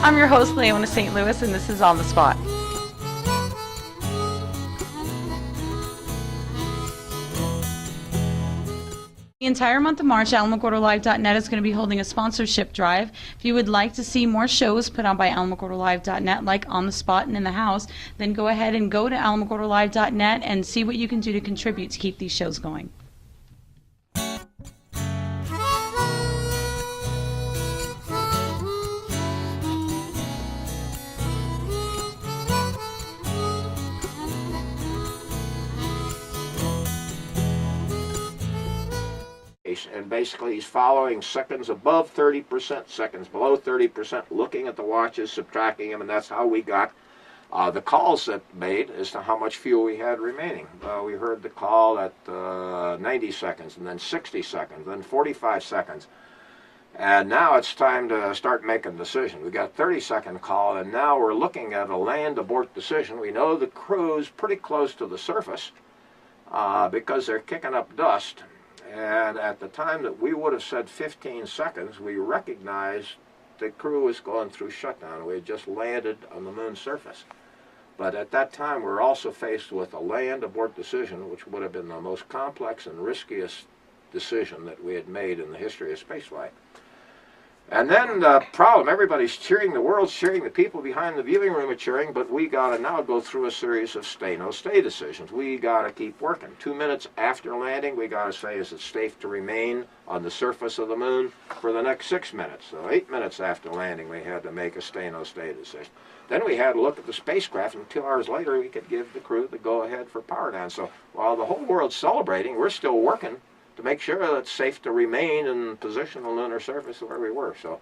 I'm your host, Leona St. Louis, and this is On the Spot. The entire month of March, AlamogordoLive.net is going to be holding a sponsorship drive. If you would like to see more shows put on by AlamogordoLive.net, like On the Spot and In the House, then go ahead and go to AlamogordoLive.net and see what you can do to contribute to keep these shows going. And basically he's following seconds above 30%, seconds below 30%, looking at the watches, subtracting them, and that's how we got the calls that made as to how much fuel we had remaining. We heard the call at 90 seconds, and then 60 seconds, then 45 seconds. And now it's time to start making decisions. We got a 30-second call, and now we're looking at a land abort decision. We know the crew's pretty close to the surface because they're kicking up dust. And at the time that we would have said 15 seconds, we recognized the crew was going through shutdown. We had just landed on the moon's surface. But at that time, we were also faced with a land abort decision, which would have been the most complex and riskiest decision that we had made in the history of spaceflight. And then the problem, everybody's cheering, the world's cheering, the people behind the viewing room are cheering, but we got to now go through a series of stay, no stay decisions. We got to keep working. 2 minutes after landing, we got to say, is it safe to remain on the surface of the moon for the next 6 minutes? So 8 minutes after landing, we had to make a stay, no stay decision. Then we had to look at the spacecraft, and 2 hours later, we could give the crew the go-ahead for power down. So while the whole world's celebrating, we're still working to make sure that it's safe to remain in position on the lunar surface where we were. So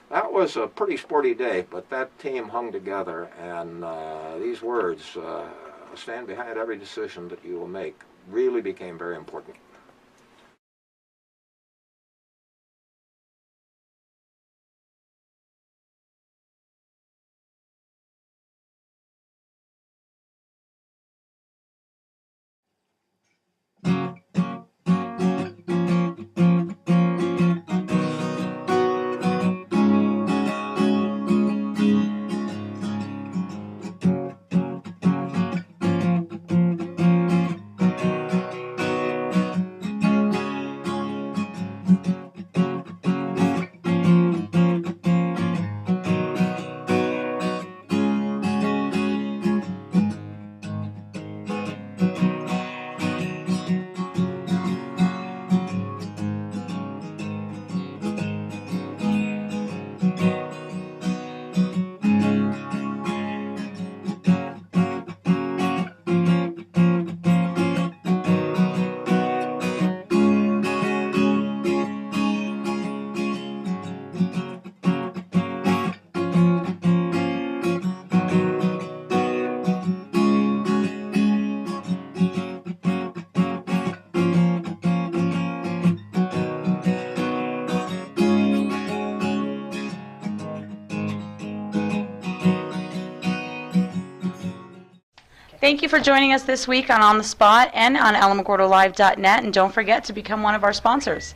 that was a pretty sporty day, but that team hung together, and these words, stand behind every decision that you will make, really became very important. Thank you for joining us this week on the Spot and on AlamogordoLive.net, and don't forget to become one of our sponsors.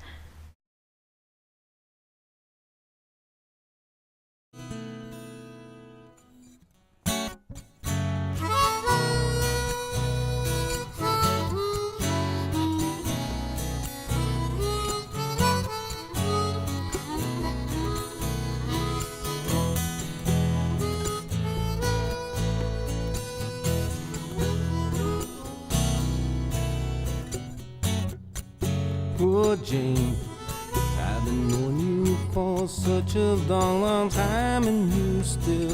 Poor Jane, I've been knowing you for such a long, long time, and you still